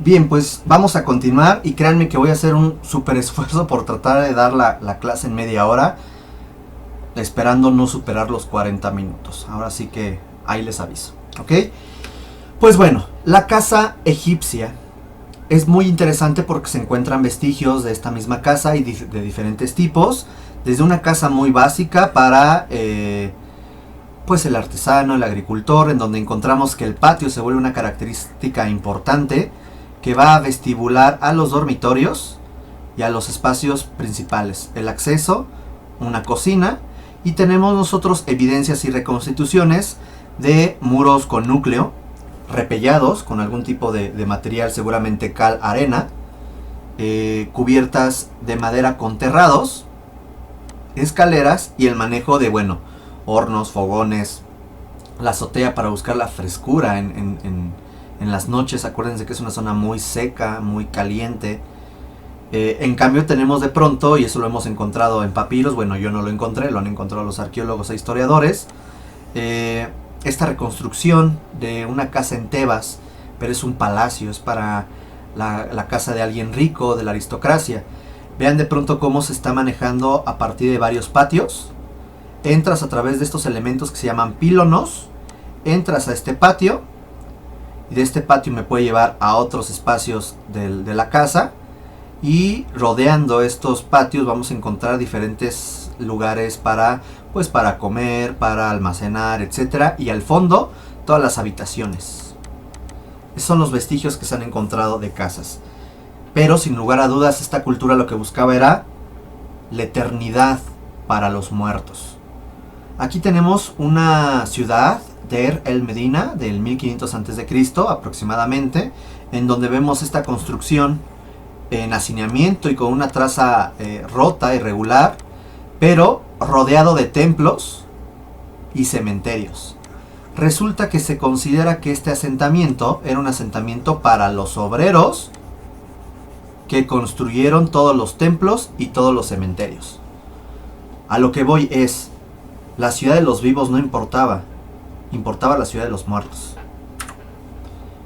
Bien, pues vamos a continuar y créanme que voy a hacer un súper esfuerzo por tratar de dar la clase en media hora, esperando no superar los 40 minutos. Ahora sí que ahí les aviso, ¿ok? Pues bueno, la casa egipcia es muy interesante porque se encuentran vestigios de esta misma casa y de diferentes tipos, desde una casa muy básica para pues el artesano, el agricultor, en donde encontramos que el patio se vuelve una característica importante que va a vestibular a los dormitorios y a los espacios principales, el acceso, una cocina, y tenemos nosotros evidencias y reconstituciones de muros con núcleo, repellados con algún tipo de material, seguramente cal, arena, cubiertas de madera con terrados, escaleras y el manejo de, bueno, hornos, fogones, la azotea para buscar la frescura en las noches. Acuérdense que es una zona muy seca, muy caliente. En cambio tenemos de pronto, y eso lo hemos encontrado en papiros, bueno, yo no lo encontré, lo han encontrado los arqueólogos e historiadores, esta reconstrucción de una casa en Tebas, pero es un palacio, es para la casa de alguien rico, de la aristocracia. Vean de pronto cómo se está manejando a partir de varios patios. Entras a través de estos elementos que se llaman pílonos, entras a este patio, y de este patio me puede llevar a otros espacios de la casa, y rodeando estos patios vamos a encontrar diferentes lugares para comer, para almacenar, etcétera, y al fondo todas las habitaciones. Esos son los vestigios que se han encontrado de casas. Pero sin lugar a dudas esta cultura lo que buscaba era la eternidad para los muertos. Aquí tenemos una ciudad, Der el Medina, del 1500 a.C. aproximadamente, en donde vemos esta construcción en hacinamiento y con una traza rota, irregular, pero rodeado de templos y cementerios. Resulta que se considera que este asentamiento era un asentamiento para los obreros que construyeron todos los templos y todos los cementerios. A lo que voy es, la ciudad de los vivos no importaba, importaba la ciudad de los muertos.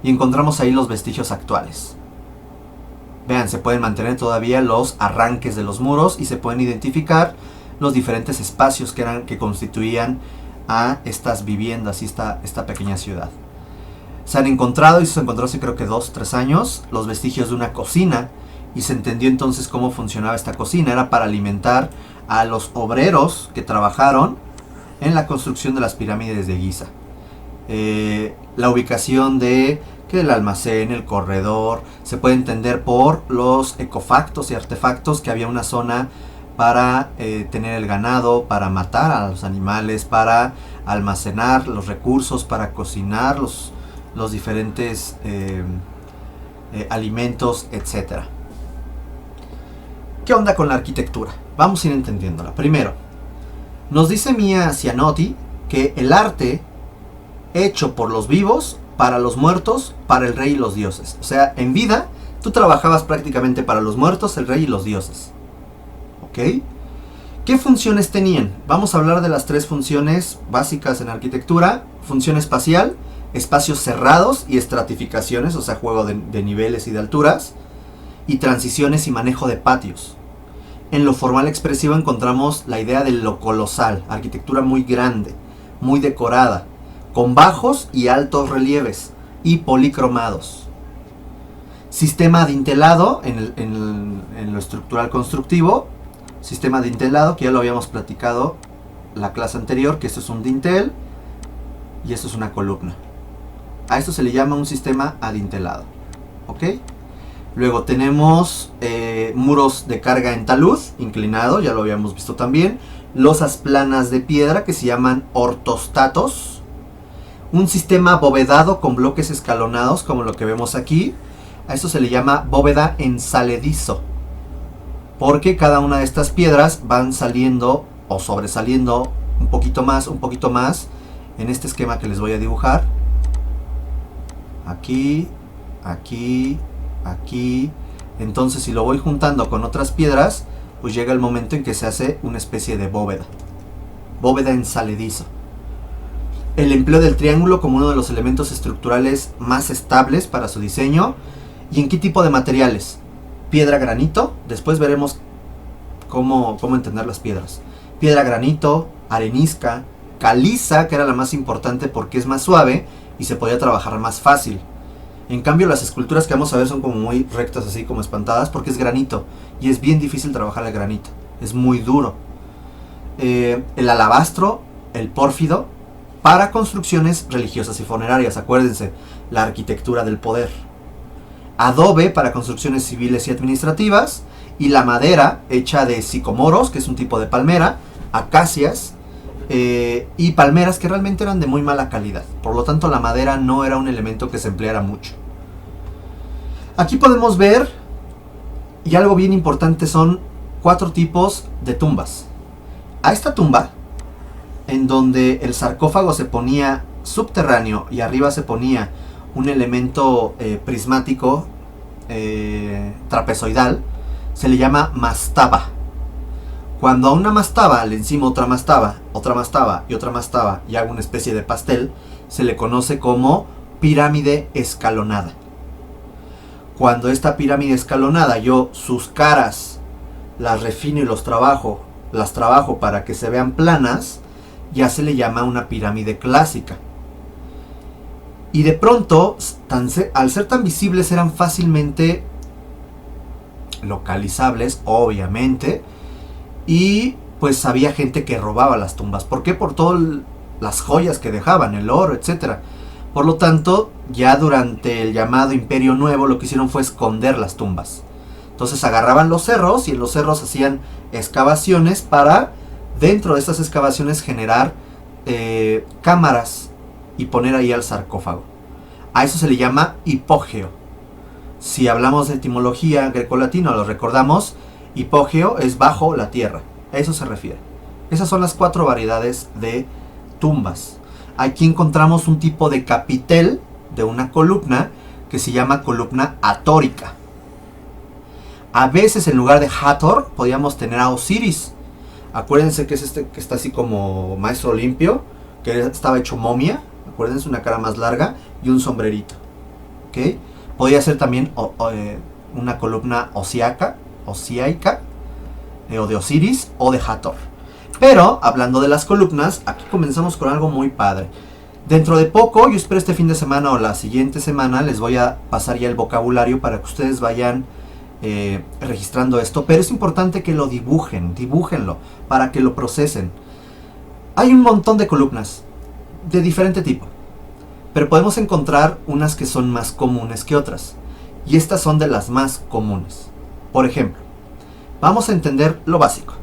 Y encontramos ahí los vestigios actuales. Vean, se pueden mantener todavía los arranques de los muros y se pueden identificar los diferentes espacios que constituían a estas viviendas y esta pequeña ciudad. Se han encontrado, y se encontró hace creo que 2-3 años, los vestigios de una cocina, y se entendió entonces cómo funcionaba esta cocina. Era para alimentar a los obreros que trabajaron en la construcción de las pirámides de Giza. La ubicación de el almacén, el corredor, se puede entender por los ecofactos y artefactos, que había una zona para tener el ganado, para matar a los animales, para almacenar los recursos, para cocinar los diferentes alimentos, etc. ¿Qué onda con la arquitectura? Vamos a ir entendiéndola. Primero, nos dice Mia Cianotti que el arte hecho por los vivos, para los muertos, para el rey y los dioses. O sea, en vida, tú trabajabas prácticamente para los muertos, el rey y los dioses. ¿Ok? ¿Qué funciones tenían? Vamos a hablar de las 3 funciones básicas en arquitectura. Función espacial, espacios cerrados y estratificaciones, o sea, juego de niveles y de alturas, y transiciones y manejo de patios. En lo formal expresivo encontramos la idea de lo colosal, arquitectura muy grande, muy decorada, con bajos y altos relieves y policromados. Sistema adintelado en lo estructural constructivo, sistema adintelado que ya lo habíamos platicado la clase anterior, que esto es un dintel y esto es una columna. A esto se le llama un sistema adintelado. ¿Ok? Luego tenemos muros de carga en talud, inclinado, ya lo habíamos visto también. Losas planas de piedra que se llaman ortostatos. Un sistema abovedado con bloques escalonados, como lo que vemos aquí. A esto se le llama bóveda en saledizo, porque cada una de estas piedras van saliendo o sobresaliendo un poquito más en este esquema que les voy a dibujar. Aquí, aquí, aquí. Entonces, si lo voy juntando con otras piedras, pues llega el momento en que se hace una especie de bóveda en saledizo. El empleo del triángulo como uno de los elementos estructurales más estables para su diseño. ¿Y en qué tipo de materiales? Piedra, granito. Después veremos cómo entender las piedras. Piedra, granito, arenisca, caliza, que era la más importante porque es más suave y se podía trabajar más fácil. En cambio, las esculturas que vamos a ver son como muy rectas, así como espantadas, porque es granito. Y es bien difícil trabajar el granito. Es muy duro. El alabastro, el pórfido, para construcciones religiosas y funerarias. Acuérdense, la arquitectura del poder. Adobe para construcciones civiles y administrativas. Y la madera hecha de sicomoros, que es un tipo de palmera, acacias y palmeras que realmente eran de muy mala calidad. Por lo tanto, la madera no era un elemento que se empleara mucho. Aquí podemos ver, y algo bien importante, son 4 tipos de tumbas. A esta tumba, en donde el sarcófago se ponía subterráneo y arriba se ponía un elemento prismático trapezoidal, se le llama mastaba. Cuando a una mastaba le encima otra mastaba y otra mastaba y hago una especie de pastel, se le conoce como pirámide escalonada. Cuando esta pirámide escalonada yo sus caras las refino y las trabajo para que se vean planas, ya se le llama una pirámide clásica. Y de pronto, al ser tan visibles, eran fácilmente localizables, obviamente, y pues había gente que robaba las tumbas. ¿Por qué? Por todas las joyas que dejaban, el oro, etc. Por lo tanto, ya durante el llamado Imperio Nuevo, lo que hicieron fue esconder las tumbas. Entonces agarraban los cerros y en los cerros hacían excavaciones para, dentro de estas excavaciones, generar cámaras y poner ahí al sarcófago. A eso se le llama hipogeo. Si hablamos de etimología grecolatina, lo recordamos, hipogeo es bajo la tierra. A eso se refiere. Esas son las 4 variedades de tumbas. Aquí encontramos un tipo de capitel de una columna que se llama columna atórica. A veces en lugar de Hathor podíamos tener a Osiris. Acuérdense que es este que está así como maestro limpio, que estaba hecho momia. Acuérdense, una cara más larga y un sombrerito. ¿Okay? Podía ser también una columna osíaca, o de Osiris o de Hathor. Pero, hablando de las columnas, aquí comenzamos con algo muy padre. Dentro de poco, yo espero este fin de semana o la siguiente semana, les voy a pasar ya el vocabulario para que ustedes vayan registrando esto. Pero es importante que lo dibújenlo, para que lo procesen. Hay un montón de columnas, de diferente tipo. Pero podemos encontrar unas que son más comunes que otras. Y estas son de las más comunes. Por ejemplo, vamos a entender lo básico.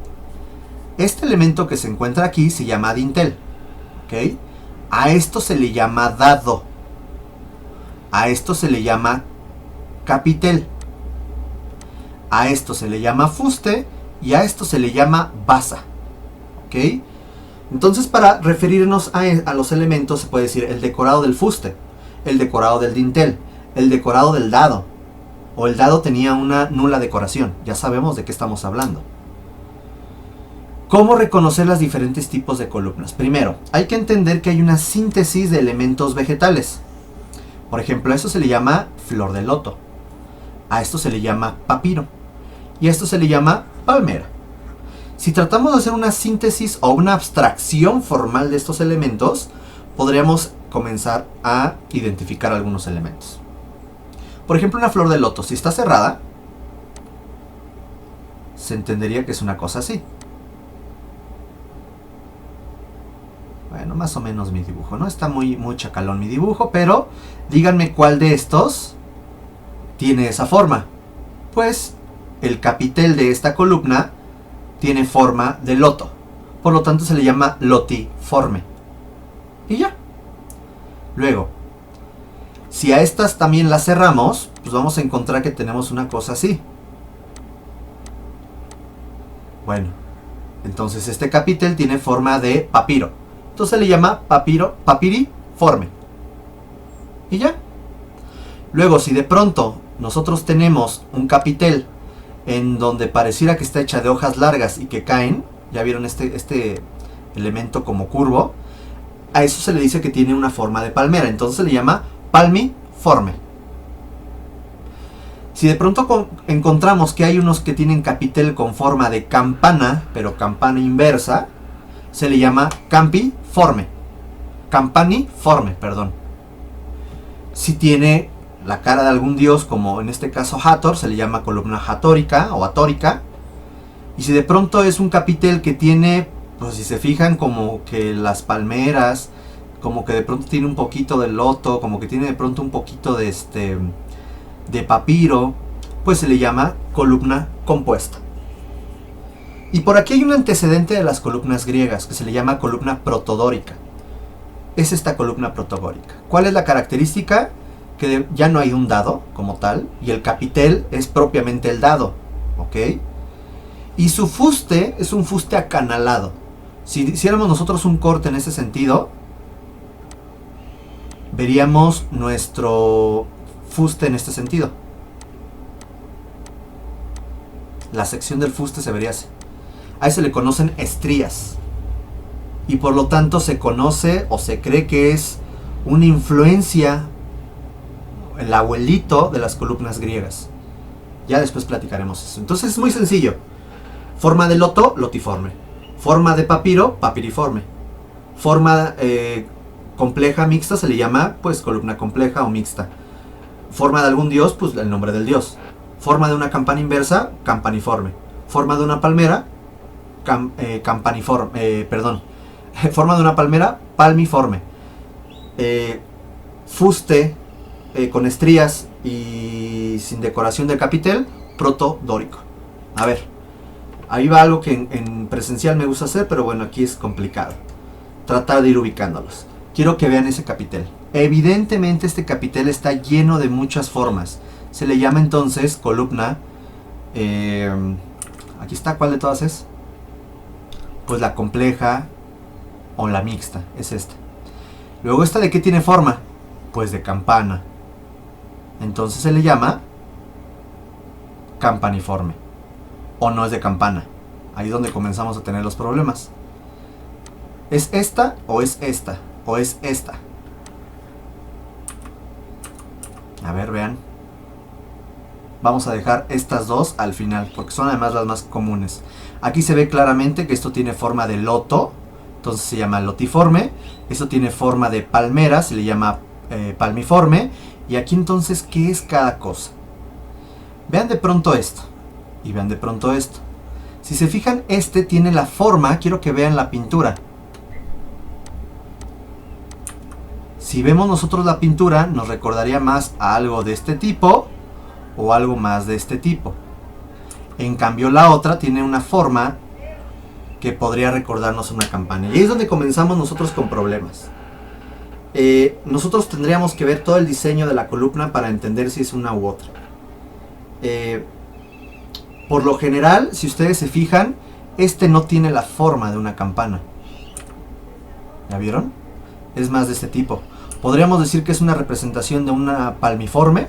Este elemento que se encuentra aquí se llama dintel. ¿Okay? A esto se le llama dado. A esto se le llama capitel. A esto se le llama fuste. Y a esto se le llama basa. ¿Ok? Entonces, para referirnos a los elementos, se puede decir el decorado del fuste, el decorado del dintel, el decorado del dado. O el dado tenía una nula decoración. Ya sabemos de qué estamos hablando. ¿Cómo reconocer los diferentes tipos de columnas? Primero, hay que entender que hay una síntesis de elementos vegetales. Por ejemplo, a eso se le llama flor de loto. A esto se le llama papiro. Y a esto se le llama palmera. Si tratamos de hacer una síntesis o una abstracción formal de estos elementos, podríamos comenzar a identificar algunos elementos. Por ejemplo, una flor de loto, si está cerrada, se entendería que es una cosa así. Bueno, más o menos mi dibujo, ¿no? Está muy chacalón mi dibujo, pero díganme cuál de estos tiene esa forma. Pues el capitel de esta columna tiene forma de loto. Por lo tanto se le llama lotiforme. Y ya. Luego, si a estas también las cerramos, pues vamos a encontrar que tenemos una cosa así. Bueno, entonces este capitel tiene forma de papiro. Entonces se le llama papiriforme. Y ya. Luego, si de pronto nosotros tenemos un capitel en donde pareciera que está hecha de hojas largas y que caen, ya vieron este elemento como curvo, a eso se le dice que tiene una forma de palmera, entonces se le llama palmiforme. Si de pronto encontramos que hay unos que tienen capitel con forma de campana, pero campana inversa, se le llama campaniforme, perdón. Si tiene la cara de algún dios, como en este caso Hathor, se le llama columna hatórica o atórica. Y si de pronto es un capitel que tiene, pues si se fijan, como que las palmeras, como que de pronto tiene un poquito de loto, como que tiene de pronto un poquito de papiro, pues se le llama columna compuesta. Y por aquí hay un antecedente de las columnas griegas que se le llama columna protodórica. Es esta columna protodórica. ¿Cuál es la característica? Que ya no hay un dado como tal y el capitel es propiamente el dado, ¿ok? Y su fuste es un fuste acanalado. Si hiciéramos nosotros un corte en ese sentido, veríamos nuestro fuste en este sentido. La sección del fuste se vería así. A eso se le conocen estrías. Y por lo tanto se conoce o se cree que es una influencia, el abuelito de las columnas griegas. Ya después platicaremos eso. Entonces es muy sencillo. Forma de loto, lotiforme. Forma de papiro, papiriforme. Forma compleja, mixta, se le llama pues columna compleja o mixta. Forma de algún dios, pues el nombre del dios. Forma de una campana inversa, campaniforme. Forma de una palmera, forma de una palmera, palmiforme. Fuste con estrías y sin decoración de capitel, protodórico. A ver, ahí va algo que en presencial me gusta hacer, pero bueno, aquí es complicado. Tratar de ir ubicándolos. Quiero que vean ese capitel. Evidentemente este capitel está lleno de muchas formas. Se le llama entonces columna. Aquí está, ¿cuál de todas es? Pues la compleja o la mixta, es esta. Luego esta, ¿de qué tiene forma? Pues de campana. Entonces se le llama campaniforme. O no es de campana. Ahí es donde comenzamos a tener los problemas. ¿Es esta o es esta? ¿O es esta? A ver, vean. Vamos a dejar estas dos al final, porque son además las más comunes. Aquí se ve claramente que esto tiene forma de loto, entonces se llama lotiforme. Esto tiene forma de palmera, se le llama palmiforme. Y aquí entonces, ¿qué es cada cosa? Vean de pronto esto, y vean de pronto esto. Si se fijan, este tiene la forma, quiero que vean la pintura. Si vemos nosotros la pintura, nos recordaría más a algo de este tipo o algo más de este tipo. En cambio la otra tiene una forma que podría recordarnos una campana. Y ahí es donde comenzamos nosotros con problemas. Nosotros tendríamos que ver todo el diseño de la columna para entender si es una u otra. Por lo general, si ustedes se fijan, este no tiene la forma de una campana. ¿Ya vieron? Es más de este tipo. Podríamos decir que es una representación de una palmiforme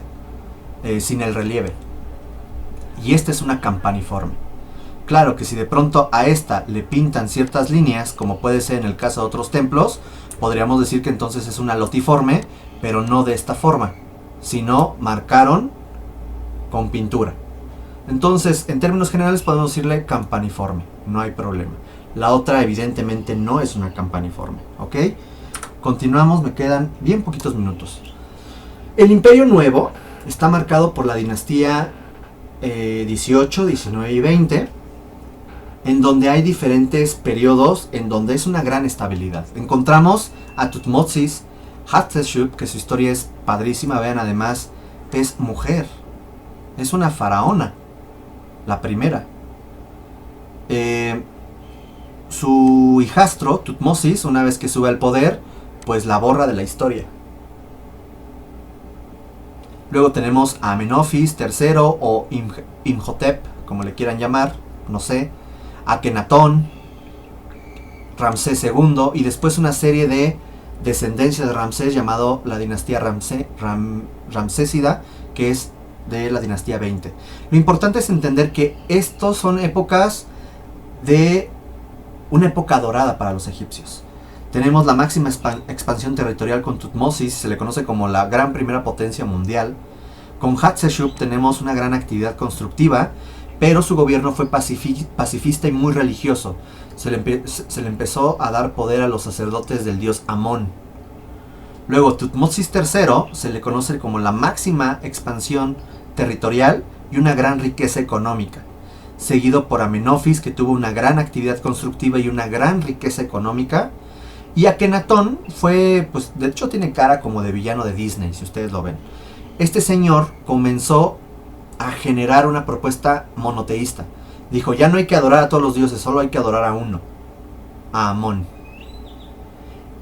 sin el relieve. Y esta es una campaniforme. Claro que si de pronto a esta le pintan ciertas líneas, como puede ser en el caso de otros templos, podríamos decir que entonces es una lotiforme, pero no de esta forma, sino marcaron con pintura. Entonces, en términos generales podemos decirle campaniforme, no hay problema. La otra evidentemente no es una campaniforme, ¿ok? Continuamos, me quedan bien poquitos minutos. El Imperio Nuevo está marcado por la dinastía 18, 19 y 20, en donde hay diferentes periodos en donde es una gran estabilidad. Encontramos a Tutmosis Hatshepsut, que su historia es padrísima. Vean, además es mujer, es una faraona, la primera. Su hijastro Tutmosis, una vez que sube al poder, pues la borra de la historia. Luego tenemos a Amenofis III o Imhotep, como le quieran llamar, no sé, Akenatón, Ramsés II, y después una serie de descendencia de Ramsés llamado la dinastía Ramsésida, que es de la dinastía 20. Lo importante es entender que estos son épocas de una época dorada para los egipcios. Tenemos la máxima expansión territorial con Tutmosis, se le conoce como la gran primera potencia mundial, Con Hatshepsut tenemos una gran actividad constructiva, pero su gobierno fue pacifista y muy religioso. Se le empezó a dar poder a los sacerdotes del dios Amón. Luego, Tutmosis III se le conoce como la máxima expansión territorial y una gran riqueza económica, seguido por Amenofis, que tuvo una gran actividad constructiva y una gran riqueza económica, y Akenatón fue, pues de hecho tiene cara como de villano de Disney, si ustedes lo ven. Este señor comenzó a generar una propuesta monoteísta. Dijo, ya no hay que adorar a todos los dioses, solo hay que adorar a uno, a Amón.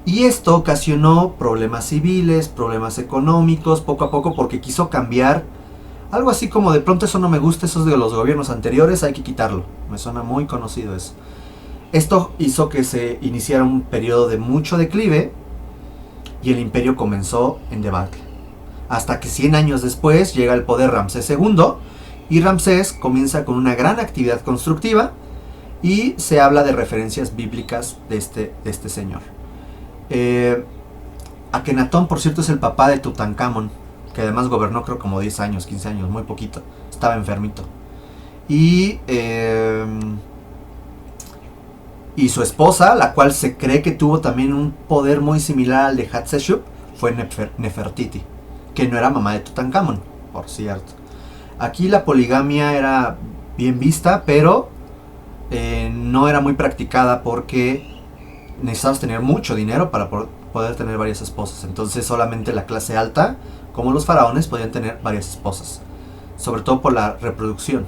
Y esto ocasionó problemas civiles, problemas económicos, poco a poco, porque quiso cambiar. Algo así como, de pronto eso no me gusta, eso es de los gobiernos anteriores, hay que quitarlo. Me suena muy conocido eso. Esto hizo que se iniciara un periodo de mucho declive y el imperio comenzó en debacle. Hasta que 100 años después llega al poder Ramsés II y Ramsés comienza con una gran actividad constructiva y se habla de referencias bíblicas de este señor. Akenatón, por cierto, es el papá de Tutankamón, que además gobernó creo como 10 años, 15 años, muy poquito. Estaba enfermito. Y su esposa, la cual se cree que tuvo también un poder muy similar al de Hatshepsut, fue Nefertiti, que no era mamá de Tutankamón, por cierto. Aquí la poligamia era bien vista, pero no era muy practicada porque necesitabas tener mucho dinero para poder tener varias esposas. Entonces solamente la clase alta, como los faraones, podían tener varias esposas, sobre todo por la reproducción.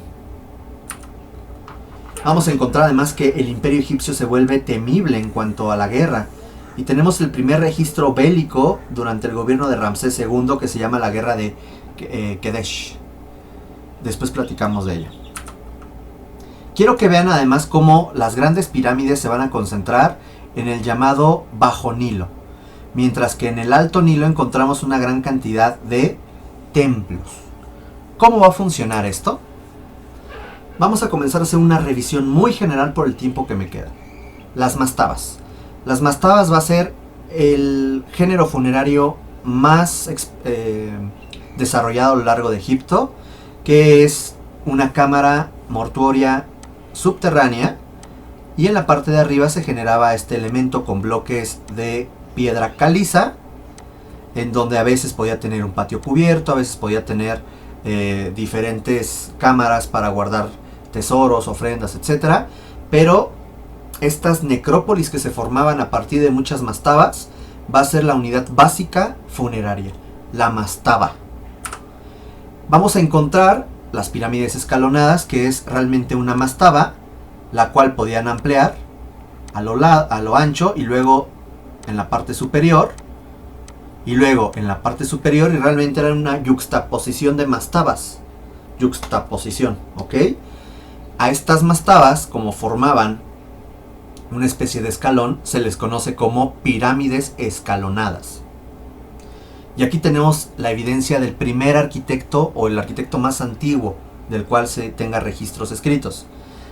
Vamos a encontrar además que el imperio egipcio se vuelve temible en cuanto a la guerra, y tenemos el primer registro bélico durante el gobierno de Ramsés II, que se llama la guerra de Kedesh. Después platicamos de ella. Quiero que vean además cómo las grandes pirámides se van a concentrar en el llamado Bajo Nilo, mientras que en el Alto Nilo encontramos una gran cantidad de templos. ¿Cómo va a funcionar esto? Vamos a comenzar a hacer una revisión muy general por el tiempo que me queda. Las mastabas. Las mastabas va a ser el género funerario más desarrollado a lo largo de Egipto, que es una cámara mortuoria subterránea, y en la parte de arriba se generaba este elemento con bloques de piedra caliza, en donde a veces podía tener un patio cubierto, a veces podía tener diferentes cámaras para guardar tesoros, ofrendas, etc. Pero estas necrópolis que se formaban a partir de muchas mastabas va a ser la unidad básica funeraria, la mastaba. Vamos a encontrar las pirámides escalonadas, que es realmente una mastaba, la cual podían ampliar a lo ancho, y luego en la parte superior, y luego en la parte superior, y realmente era una yuxtaposición de mastabas. Yuxtaposición, ¿ok? A estas mastabas, como formaban una especie de escalón, se les conoce como pirámides escalonadas. Y aquí tenemos la evidencia del primer arquitecto, o el arquitecto más antiguo del cual se tenga registros escritos,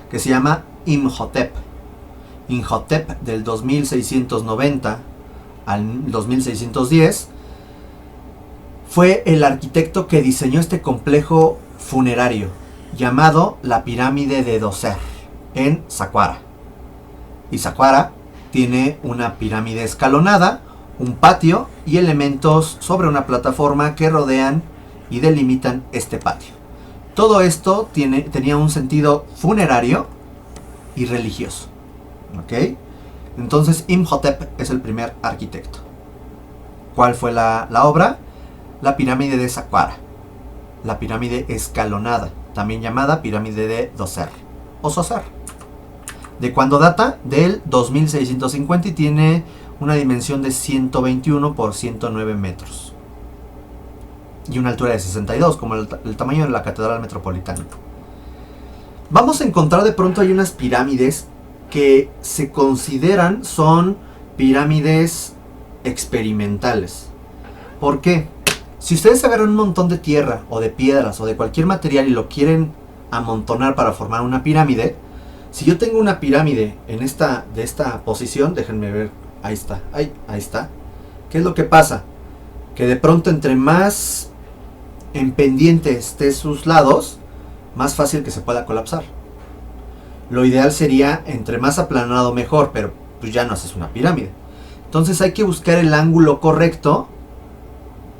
que se llama Imhotep. Imhotep, del 2690 al 2610, fue el arquitecto que diseñó este complejo funerario llamado la pirámide de Djoser en Saqqara. Y Saqqara tiene una pirámide escalonada, un patio y elementos sobre una plataforma que rodean y delimitan este patio. Todo esto tenía un sentido funerario y religioso. ¿Ok? Entonces Imhotep es el primer arquitecto. ¿Cuál fue la obra? La pirámide de Saqqara, la pirámide escalonada, también llamada pirámide de Djoser o Djoser. ¿De cuándo data? Del 2650 y tiene una dimensión de 121 por 109 metros y una altura de 62, como el tamaño de la Catedral Metropolitana. Vamos a encontrar de pronto hay unas pirámides que se consideran son pirámides experimentales. ¿Por qué? Si ustedes agarran un montón de tierra o de piedras o de cualquier material y lo quieren amontonar para formar una pirámide, si yo tengo una pirámide de esta posición, déjenme ver, ahí está, ahí está. ¿Qué es lo que pasa? Que de pronto entre más en pendientes de sus lados, más fácil que se pueda colapsar. Lo ideal sería entre más aplanado mejor, pero pues ya no haces una pirámide. Entonces hay que buscar el ángulo correcto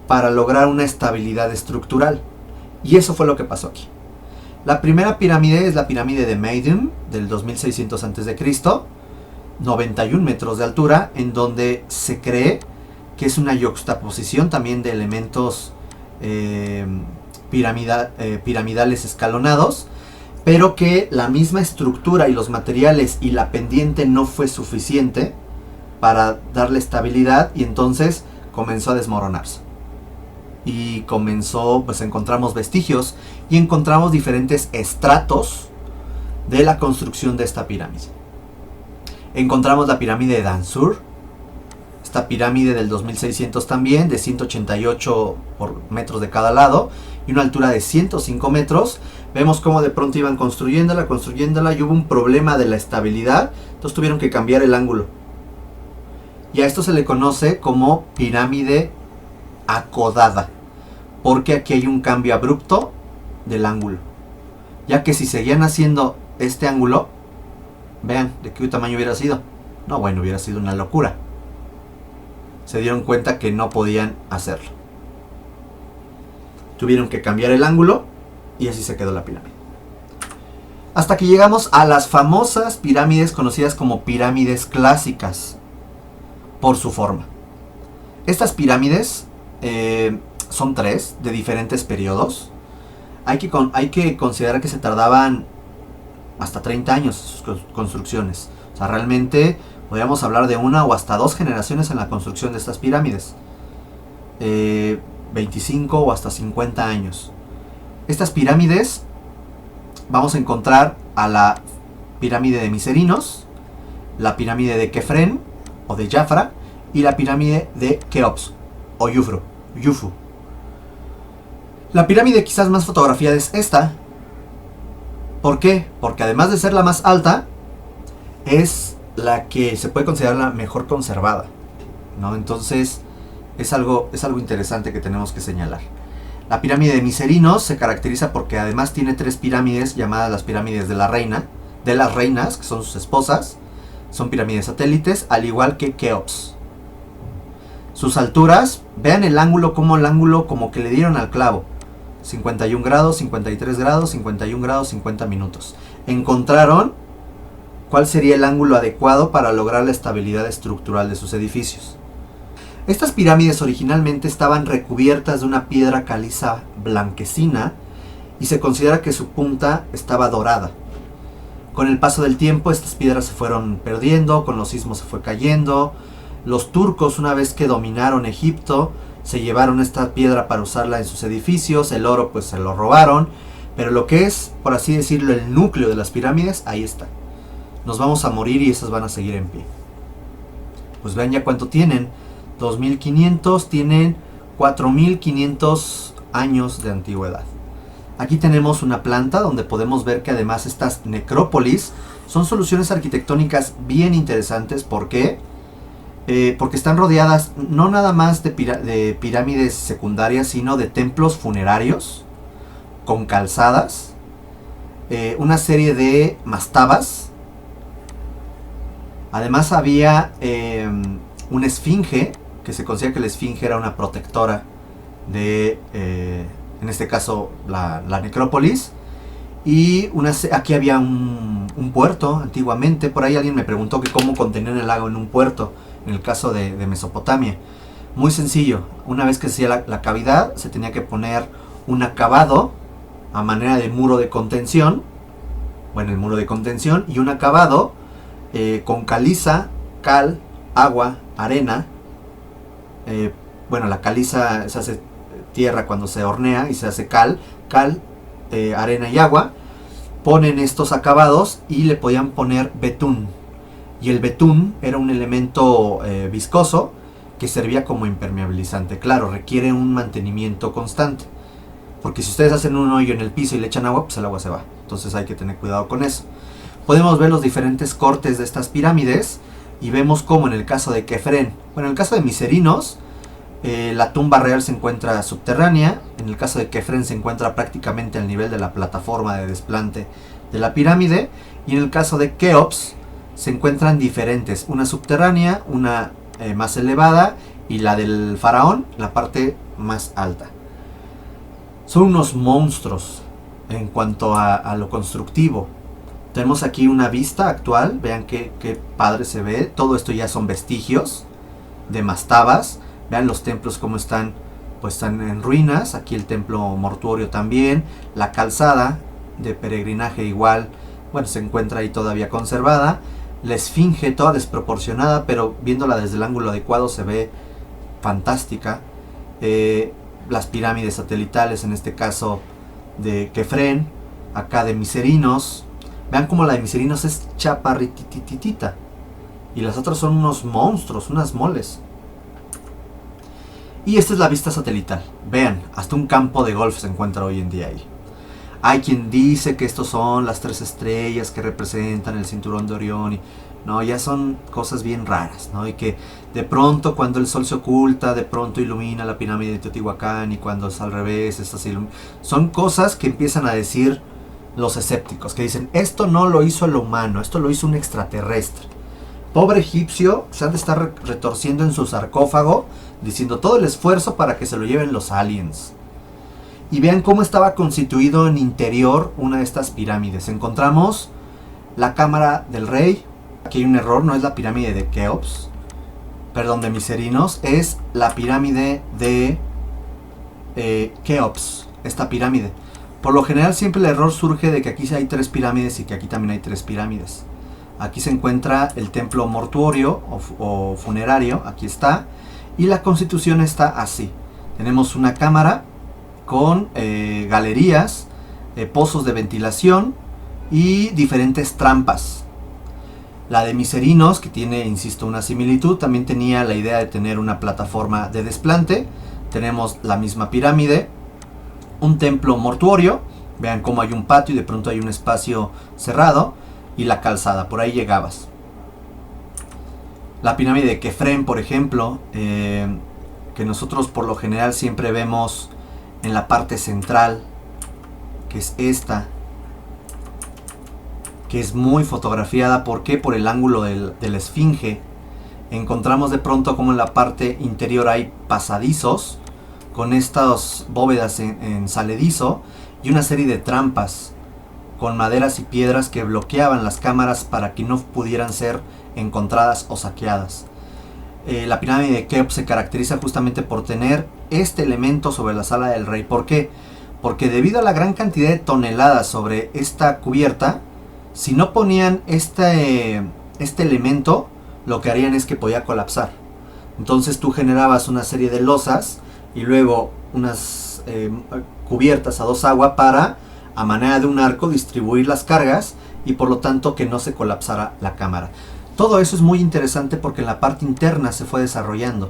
para lograr una estabilidad estructural. Y eso fue lo que pasó aquí. La primera pirámide es la pirámide de Meidum del 2600 a.C., 91 metros de altura, en donde se cree que es una yuxtaposición también de elementos piramidales escalonados, pero que la misma estructura y los materiales y la pendiente no fue suficiente para darle estabilidad, y entonces comenzó a desmoronarse. Y comenzó, pues encontramos vestigios y encontramos diferentes estratos de la construcción de esta pirámide. Encontramos la pirámide de Dansur, esta pirámide del 2600 también, de 188 metros de cada lado y una altura de 105 metros. Vemos cómo de pronto iban construyéndola y hubo un problema de la estabilidad, entonces tuvieron que cambiar el ángulo. Y a esto se le conoce como pirámide acodada, porque aquí hay un cambio abrupto del ángulo, ya que si seguían haciendo este ángulo, vean de qué tamaño hubiera sido. No, bueno, hubiera sido una locura. Se dieron cuenta que no podían hacerlo. Tuvieron que cambiar el ángulo y así se quedó la pirámide. Hasta que llegamos a las famosas pirámides conocidas como pirámides clásicas por su forma. Estas pirámides son 3 de diferentes periodos. Hay que considerar que se tardaban hasta 30 años sus construcciones. O sea, realmente podríamos hablar de una o hasta 2 generaciones en la construcción de estas pirámides. 25 o hasta 50 años. Estas pirámides vamos a encontrar a la pirámide de Miserinos, la pirámide de Kefren o de Jafra y la pirámide de Keops o Yufu. La pirámide quizás más fotografiada es esta. ¿Por qué? Porque además de ser la más alta, es la que se puede considerar la mejor conservada, ¿no? Entonces es algo interesante que tenemos que señalar. La pirámide de Miserinos se caracteriza porque además tiene 3 pirámides llamadas las pirámides de las reinas, que son sus esposas. Son pirámides satélites, al igual que Keops. Sus alturas, vean el ángulo como que le dieron al clavo. 51 grados, 53 grados, 51 grados, 50 minutos. Encontraron cuál sería el ángulo adecuado para lograr la estabilidad estructural de sus edificios. Estas pirámides originalmente estaban recubiertas de una piedra caliza blanquecina y se considera que su punta estaba dorada. Con el paso del tiempo estas piedras se fueron perdiendo, con los sismos se fue cayendo. Los turcos, una vez que dominaron Egipto, se llevaron esta piedra para usarla en sus edificios. El oro pues se lo robaron, pero lo que es, por así decirlo, el núcleo de las pirámides, ahí está. Nos vamos a morir y esas van a seguir en pie. Pues vean ya cuánto tienen. 2500, tienen 4500 años de antigüedad. Aquí tenemos una planta donde podemos ver que además estas necrópolis son soluciones arquitectónicas bien interesantes. ¿Por qué? Porque están rodeadas no nada más de pirámides secundarias, sino de templos funerarios con calzadas, una serie de mastabas. Además había una esfinge, que se considera que la esfinge era una protectora de, en este caso, la necrópolis. Y aquí había un puerto antiguamente. Por ahí alguien me preguntó que cómo contenían el agua en un puerto, en el caso de Mesopotamia. Muy sencillo. Una vez que se hacía la cavidad, se tenía que poner un acabado a manera de muro de contención. Bueno, el muro de contención y un acabado con caliza, cal, agua, arena. Bueno, la caliza se hace tierra cuando se hornea y se hace cal, arena y agua. Ponen estos acabados y le podían poner betún. Y el betún era un elemento viscoso que servía como impermeabilizante. Claro, requiere un mantenimiento constante. Porque si ustedes hacen un hoyo en el piso y le echan agua, pues el agua se va. Entonces hay que tener cuidado con eso. Podemos ver los diferentes cortes de estas pirámides y vemos como en el caso de Kefren, bueno, en el caso de Miserinos, La tumba real se encuentra subterránea. En el caso de Kefren se encuentra prácticamente al nivel de la plataforma de desplante de la pirámide. Y en el caso de Keops se encuentran diferentes. Una subterránea, una más elevada, y la del faraón, la parte más alta. Son unos monstruos en cuanto a lo constructivo. Tenemos aquí una vista actual. Vean qué padre se ve. Todo esto ya son vestigios de mastabas. Vean los templos como están, pues están en ruinas. Aquí el templo mortuorio también. La calzada de peregrinaje igual, bueno, se encuentra ahí todavía conservada. La esfinge toda desproporcionada, pero viéndola desde el ángulo adecuado se ve fantástica. Las pirámides satelitales, en este caso de Kefren, acá de Miserinos. Vean como la de Miserinos es chaparritititita y las otras son unos monstruos, unas moles. Y esta es la vista satelital. Vean, hasta un campo de golf se encuentra hoy en día ahí. Hay quien dice que estos son las 3 estrellas que representan el cinturón de Orión. No, ya son cosas bien raras, ¿no? Y que de pronto cuando el sol se oculta, de pronto ilumina la pirámide de Teotihuacán, y cuando es al revés, estas son cosas que empiezan a decir los escépticos, que dicen, esto no lo hizo el humano, esto lo hizo un extraterrestre. Pobre egipcio, se han de estar retorciendo en su sarcófago, diciendo todo el esfuerzo para que se lo lleven los aliens. Y vean cómo estaba constituido en interior una de estas pirámides. Encontramos la cámara del rey. Aquí hay un error, no es la pirámide de Keops, perdón, de Miserinos, es la pirámide de Keops, esta pirámide. Por lo general siempre el error surge de que aquí hay 3 pirámides y que aquí también hay 3 pirámides. Aquí se encuentra el templo mortuorio o funerario, aquí está, y la constitución está así. Tenemos una cámara con galerías, pozos de ventilación y diferentes trampas. La de Miserinos, que tiene, insisto, una similitud, también tenía la idea de tener una plataforma de desplante. Tenemos la misma pirámide, un templo mortuorio, vean cómo hay un patio y de pronto hay un espacio cerrado, y la calzada, por ahí llegabas. La pirámide de Kefren, por ejemplo, que nosotros por lo general siempre vemos en la parte central, que es esta, que es muy fotografiada. ¿Por qué? Por el ángulo de la esfinge. Encontramos de pronto como en la parte interior hay pasadizos con estas bóvedas en saledizo y una serie de trampas con maderas y piedras que bloqueaban las cámaras para que no pudieran ser encontradas o saqueadas. La pirámide de Keops se caracteriza justamente por tener este elemento sobre la sala del rey. ¿Por qué? Porque debido a la gran cantidad de toneladas sobre esta cubierta, si no ponían este elemento, lo que harían es que podía colapsar. Entonces tú generabas una serie de losas y luego unas cubiertas a 2 aguas para, a manera de un arco, distribuir las cargas y por lo tanto que no se colapsara la cámara. Todo eso es muy interesante porque en la parte interna se fue desarrollando.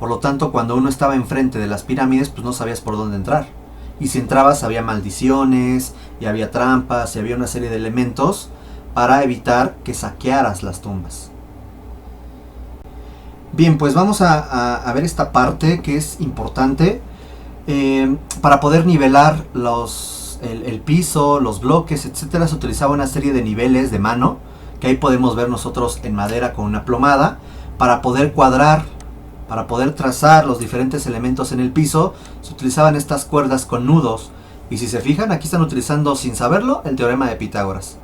Por lo tanto, cuando uno estaba enfrente de las pirámides, pues no sabías por dónde entrar. Y si entrabas había maldiciones, y había trampas, y había una serie de elementos para evitar que saquearas las tumbas. Bien, pues vamos a ver esta parte que es importante. Para poder nivelar el piso, los bloques, etcétera, se utilizaba una serie de niveles de mano, que ahí podemos ver nosotros en madera con una plomada, para poder cuadrar, para poder trazar los diferentes elementos en el piso. Se utilizaban estas cuerdas con nudos, y si se fijan, aquí están utilizando, sin saberlo, el teorema de Pitágoras.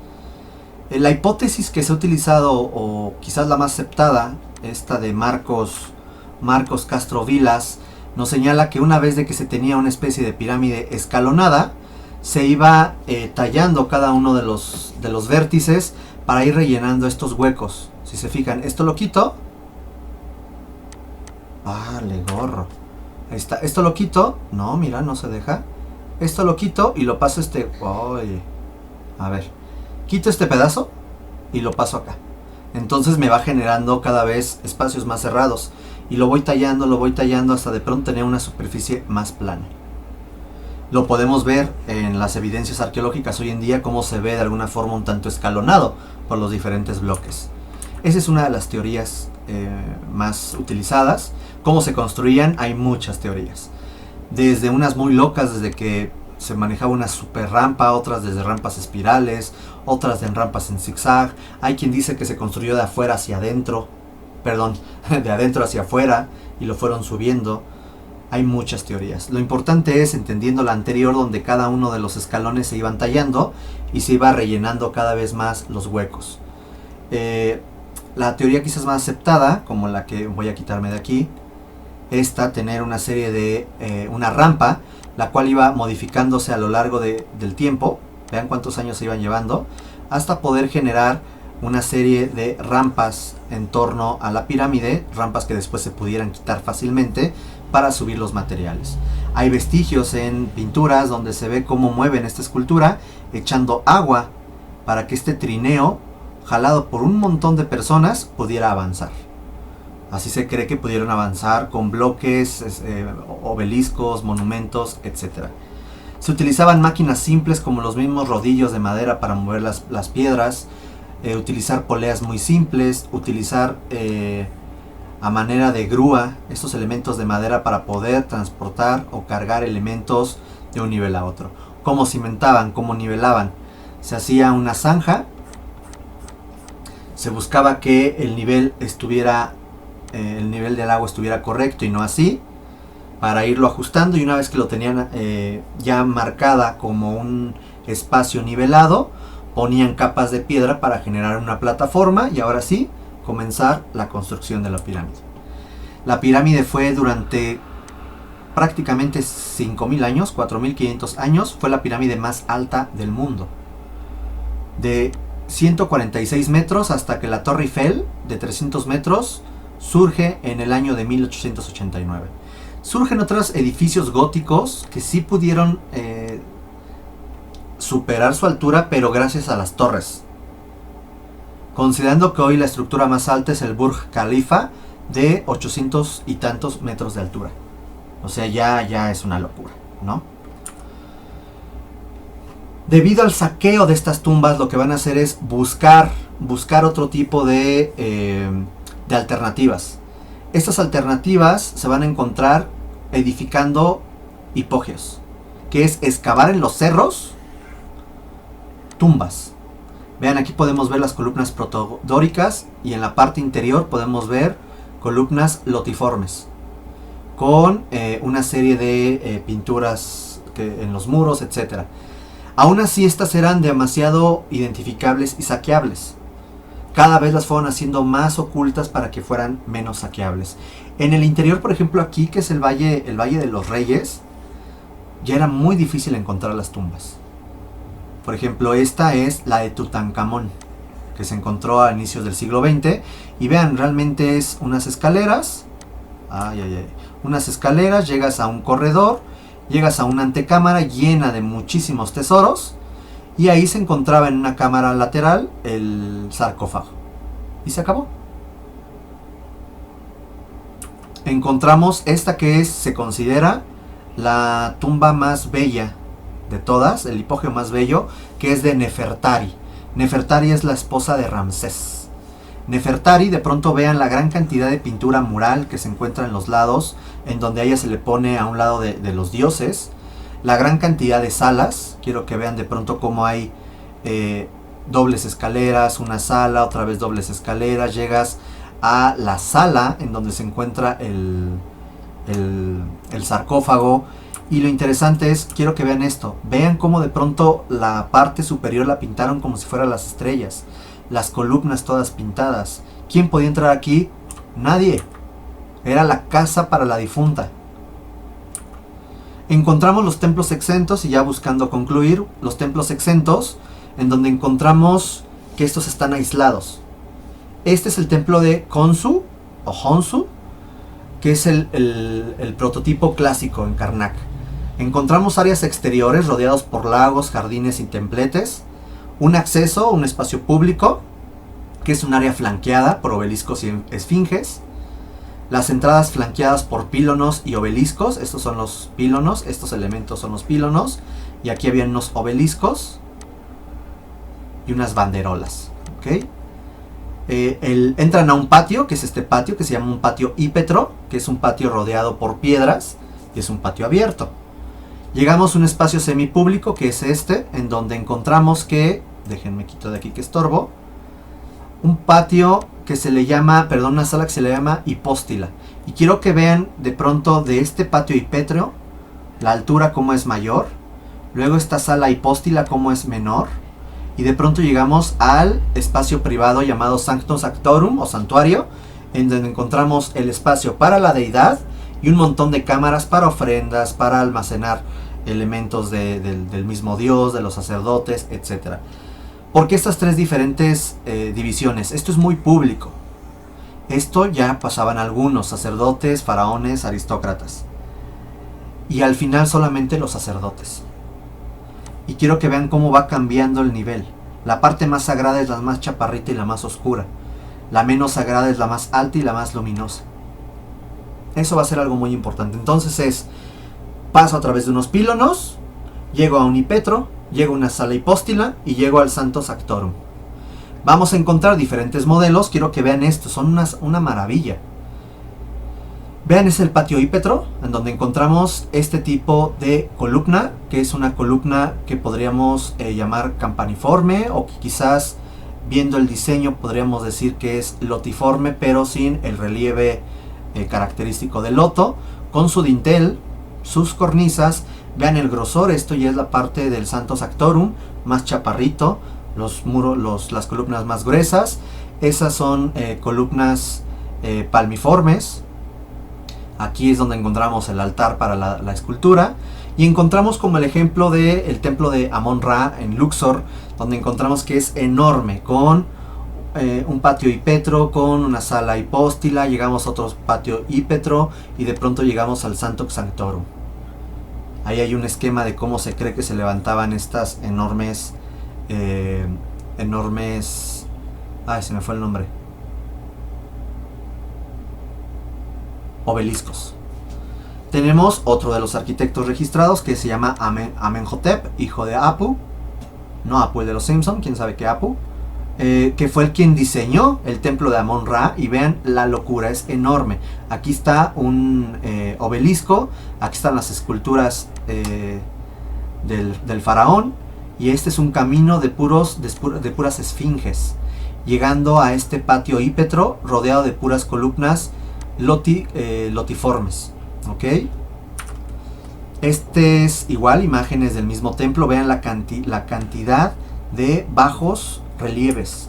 La hipótesis que se ha utilizado, o quizás la más aceptada, esta de Marcos Castro Vilas, nos señala que una vez de que se tenía una especie de pirámide escalonada, se iba tallando cada uno de los vértices para ir rellenando estos huecos. Si se fijan, esto lo quito. Vale, gorro. Ahí está, esto lo quito. No, mira, no se deja. Esto lo quito y lo paso Oye. A ver. Quito este pedazo y lo paso acá. Entonces me va generando cada vez espacios más cerrados. Y lo voy tallando hasta de pronto tener una superficie más plana. Lo podemos ver en las evidencias arqueológicas hoy en día, cómo se ve de alguna forma un tanto escalonado por los diferentes bloques. Esa es una de las teorías más utilizadas. ¿Cómo se construían? Hay muchas teorías. Desde unas muy locas, desde que se manejaba una super rampa, otras desde rampas espirales, otras en rampas en zigzag. Hay quien dice que se construyó de afuera hacia adentro, perdón, de adentro hacia afuera y lo fueron subiendo. Hay muchas teorías. Lo importante es, entendiendo la anterior, donde cada uno de los escalones se iban tallando y se iba rellenando cada vez más los huecos. La teoría quizás más aceptada, como la que voy a quitarme de aquí, esta, tener una serie de una rampa, la cual iba modificándose a lo largo del tiempo. Vean cuántos años se iban llevando, hasta poder generar una serie de rampas en torno a la pirámide, rampas que después se pudieran quitar fácilmente para subir los materiales. Hay vestigios en pinturas donde se ve cómo mueven esta escultura echando agua para que este trineo, jalado por un montón de personas, pudiera avanzar. Así se cree que pudieron avanzar con bloques, obeliscos, monumentos, etc. Se utilizaban máquinas simples como los mismos rodillos de madera para mover las piedras, utilizar poleas muy simples, utilizar a manera de grúa estos elementos de madera para poder transportar o cargar elementos de un nivel a otro. ¿Cómo cimentaban? ¿Cómo nivelaban? Se hacía una zanja, se buscaba que el nivel del agua estuviera correcto y no así, para irlo ajustando, y una vez que lo tenían ya marcada como un espacio nivelado, ponían capas de piedra para generar una plataforma y ahora sí comenzar la construcción de la pirámide. La pirámide fue durante prácticamente 5.000 años, 4.500 años, fue la pirámide más alta del mundo. De 146 metros hasta que la Torre Eiffel, de 300 metros, surge en el año de 1889. Surgen otros edificios góticos que sí pudieron superar su altura, pero gracias a las torres. Considerando que hoy la estructura más alta es el Burj Khalifa, de 800 y tantos metros de altura. O sea, ya es una locura, ¿no? Debido al saqueo de estas tumbas, lo que van a hacer es buscar otro tipo de alternativas. Estas alternativas se van a encontrar edificando hipogeos, que es excavar en los cerros tumbas. Vean, aquí podemos ver las columnas protodóricas y en la parte interior podemos ver columnas lotiformes con una serie de pinturas en los muros, etc. Aún así, estas eran demasiado identificables y saqueables. Cada vez las fueron haciendo más ocultas para que fueran menos saqueables. En el interior, por ejemplo, aquí, que es el Valle de los Reyes, ya era muy difícil encontrar las tumbas. Por ejemplo, esta es la de Tutankamón, que se encontró a inicios del siglo XX. Y vean, realmente es unas escaleras. Unas escaleras, llegas a un corredor, llegas a una antecámara llena de muchísimos tesoros. Y ahí se encontraba en una cámara lateral el sarcófago. Y se acabó. Encontramos esta que se considera la tumba más bella de todas, el hipogeo más bello, que es de Nefertari. Nefertari es la esposa de Ramsés. Nefertari, de pronto vean la gran cantidad de pintura mural que se encuentra en los lados, en donde a ella se le pone a un lado de los dioses. La gran cantidad de salas, quiero que vean de pronto cómo hay dobles escaleras, una sala, otra vez dobles escaleras, llegas a la sala en donde se encuentra el sarcófago. Y lo interesante es, quiero que vean esto, vean cómo de pronto la parte superior la pintaron como si fueran las estrellas, las columnas todas pintadas. ¿Quién podía entrar aquí? Nadie. Era la casa para la difunta. Encontramos los templos exentos, y ya buscando concluir, los templos exentos, en donde encontramos que estos están aislados. Este es el templo de Khonsu, o Honsu, que es el prototipo clásico en Karnak. Encontramos áreas exteriores rodeados por lagos, jardines y templetes, un acceso, un espacio público, que es un área flanqueada por obeliscos y esfinges, las entradas flanqueadas por pílonos y obeliscos. Estos son los pílonos, estos elementos son los pílonos, y aquí había unos obeliscos y unas banderolas, ¿ok? Entran a un patio, que es este patio, que se llama un patio ípetro, que es un patio rodeado por piedras, y es un patio abierto. Llegamos a un espacio semipúblico, que es este, en donde encontramos que, déjenme quito de aquí que estorbo, un patio que se le llama, perdón, una sala que se le llama hipóstila. Y quiero que vean de pronto de este patio hipétreo, la altura como es mayor, luego esta sala hipóstila como es menor, y de pronto llegamos al espacio privado llamado Sanctum Sanctorum o santuario, en donde encontramos el espacio para la deidad y un montón de cámaras para ofrendas, para almacenar elementos del mismo Dios, de los sacerdotes, etc. ¿Por qué estas tres diferentes divisiones? Esto es muy público. Esto ya pasaban algunos sacerdotes, faraones, aristócratas. Y al final solamente los sacerdotes. Y quiero que vean cómo va cambiando el nivel. La parte más sagrada es la más chaparrita y la más oscura. La menos sagrada es la más alta y la más luminosa. Eso va a ser algo muy importante. Entonces paso a través de unos pílonos, llego a un hipetro, llego a una sala hipóstila y llego al Sanctum Sanctorum. Vamos a encontrar diferentes modelos. Quiero que vean esto, son una maravilla. Vean, es el patio hipetro, en donde encontramos este tipo de columna, que es una columna que podríamos llamar campaniforme, o que quizás viendo el diseño podríamos decir que es lotiforme, pero sin el relieve característico del loto, con su dintel, sus cornisas. Vean el grosor, esto ya es la parte del Sanctum Sanctorum, más chaparrito, los muros, las columnas más gruesas. Esas son columnas palmiformes. Aquí es donde encontramos el altar para la escultura. Y encontramos como el ejemplo del templo de Amon-Ra en Luxor, donde encontramos que es enorme, con un patio hipetro, con una sala hipóstila. Llegamos a otro patio hipetro y de pronto llegamos al Sanctum Sanctorum. Ahí hay un esquema de cómo se cree que se levantaban estas enormes... Ay, se me fue el nombre. Obeliscos. Tenemos otro de los arquitectos registrados que se llama Amenhotep, hijo de Apu. No Apu el de los Simpson, quién sabe qué Apu. Que fue el quien diseñó el templo de Amon-Ra. Y vean la locura, es enorme. Aquí está un obelisco. Aquí están las esculturas del faraón. Y este es un camino de puras esfinges, llegando a este patio hipetro rodeado de puras columnas lotiformes. ¿Ok? Este es igual, imágenes del mismo templo. Vean la cantidad de bajos relieves.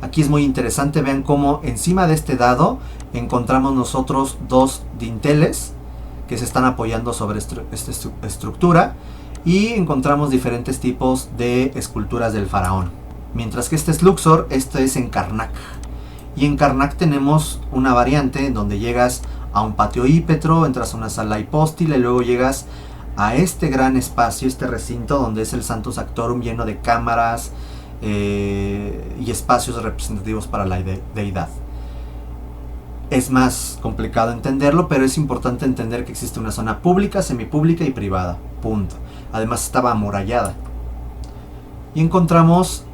Aquí es muy interesante. Vean cómo encima de este dado encontramos nosotros dos dinteles que se están apoyando sobre esta estructura. Y encontramos diferentes tipos de esculturas del faraón. Mientras que este es Luxor, este es en Karnak. Y en Karnak tenemos una variante en donde llegas a un patio hipetro, entras a una sala hipóstila y luego llegas a este gran espacio, este recinto donde es el Sanctum Sanctorum, lleno de cámaras y espacios representativos para la deidad. Es más complicado entenderlo, pero es importante entender que existe una zona pública, semipública y privada. Punto. Además estaba amurallada. Y encontramos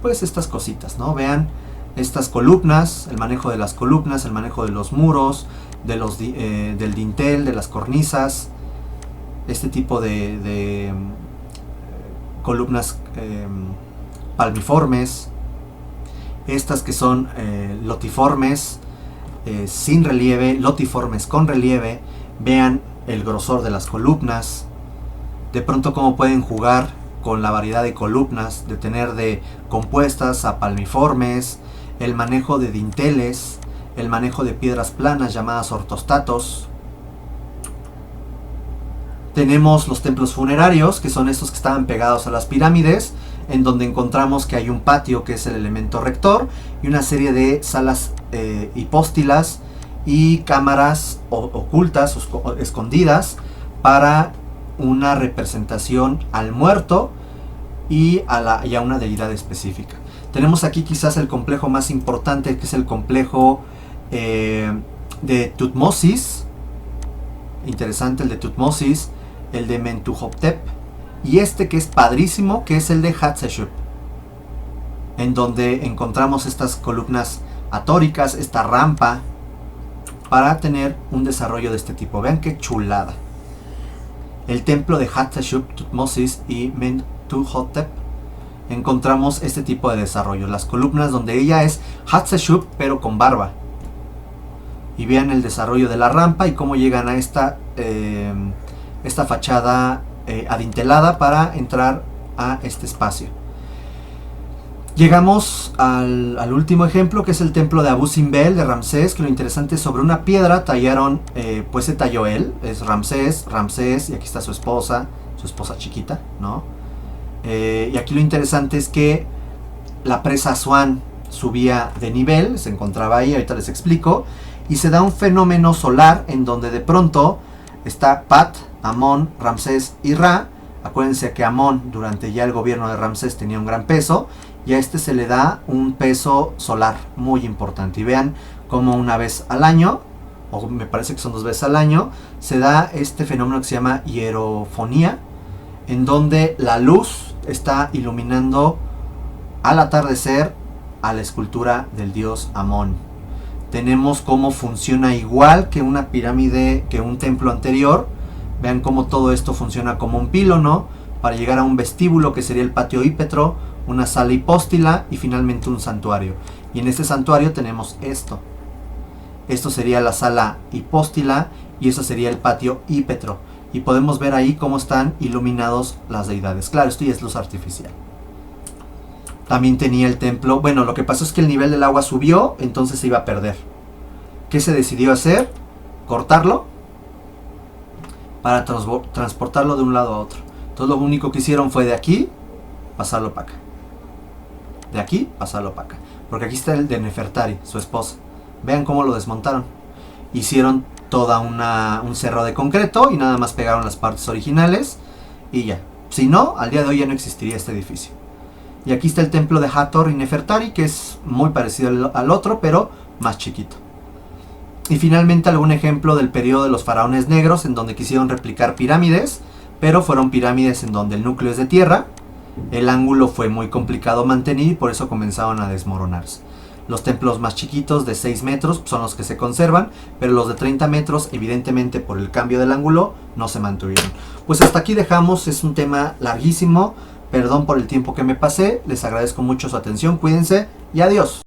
pues estas cositas, ¿no? Vean estas columnas, el manejo de las columnas, el manejo de los muros, del dintel, de las cornisas. Este tipo de columnas palmiformes. Estas que son lotiformes sin relieve, lotiformes con relieve. Vean el grosor de las columnas. De pronto cómo pueden jugar con la variedad de columnas, de tener de compuestas a palmiformes, el manejo de dinteles, el manejo de piedras planas llamadas ortostatos. Tenemos los templos funerarios, que son estos que estaban pegados a las pirámides, en donde encontramos que hay un patio que es el elemento rector y una serie de salas hipóstilas y cámaras ocultas o escondidas para una representación al muerto y a una deidad específica. Tenemos aquí quizás el complejo más importante, que es el complejo de Tutmosis. Interesante el de Tutmosis, el de Mentuhotep y este que es padrísimo, que es el de Hatshepsut. en donde encontramos estas columnas atóricas, esta rampa, para tener un desarrollo de este tipo. Vean qué chulada. El templo de Hatshepsut, Tutmosis y Mentuhotep, encontramos este tipo de desarrollo. Las columnas donde ella es Hatshepsut, pero con barba. Y vean el desarrollo de la rampa y cómo llegan a esta fachada adintelada para entrar a este espacio. Llegamos al último ejemplo, que es el templo de Abu Simbel de Ramsés, que lo interesante es sobre una piedra tallaron, pues se talló él, es Ramsés, y aquí está su esposa chiquita, ¿no? Y aquí lo interesante es que la presa Asuán subía de nivel, se encontraba ahí, ahorita les explico, y se da un fenómeno solar en donde de pronto está Pat, Amón, Ramsés y Ra. Acuérdense que Amón durante ya el gobierno de Ramsés tenía un gran peso, y a este se le da un peso solar muy importante. Y vean cómo una vez al año, o me parece que son 2 veces al año, se da este fenómeno que se llama hierofonía, en donde la luz está iluminando al atardecer a la escultura del dios Amón. Tenemos cómo funciona igual que una pirámide, que un templo anterior. Vean cómo todo esto funciona como un pílono para llegar a un vestíbulo que sería el patio hípetro, una sala hipóstila y finalmente un santuario. Y en este santuario tenemos esto. Esto sería la sala hipóstila y eso sería el patio hípetro. Y podemos ver ahí cómo están iluminados las deidades. Claro, esto ya es luz artificial. También tenía el templo. Bueno, lo que pasó es que el nivel del agua subió, entonces se iba a perder. ¿Qué se decidió hacer? Cortarlo para transportarlo de un lado a otro. Entonces lo único que hicieron fue de aquí pasarlo para acá. De aquí pasarlo para acá. Porque aquí está el de Nefertari, su esposa. Vean cómo lo desmontaron. Hicieron toda un cerro de concreto y nada más pegaron las partes originales y ya. Si no, al día de hoy ya no existiría este edificio. Y aquí está el templo de Hathor y Nefertari, que es muy parecido al otro, pero más chiquito. Y finalmente algún ejemplo del periodo de los faraones negros, en donde quisieron replicar pirámides, pero fueron pirámides en donde el núcleo es de tierra. El ángulo fue muy complicado mantener y por eso comenzaron a desmoronarse. Los templos más chiquitos de 6 metros son los que se conservan, pero los de 30 metros, evidentemente por el cambio del ángulo, no se mantuvieron. Pues hasta aquí dejamos, es un tema larguísimo, perdón por el tiempo que me pasé, les agradezco mucho su atención, cuídense y adiós.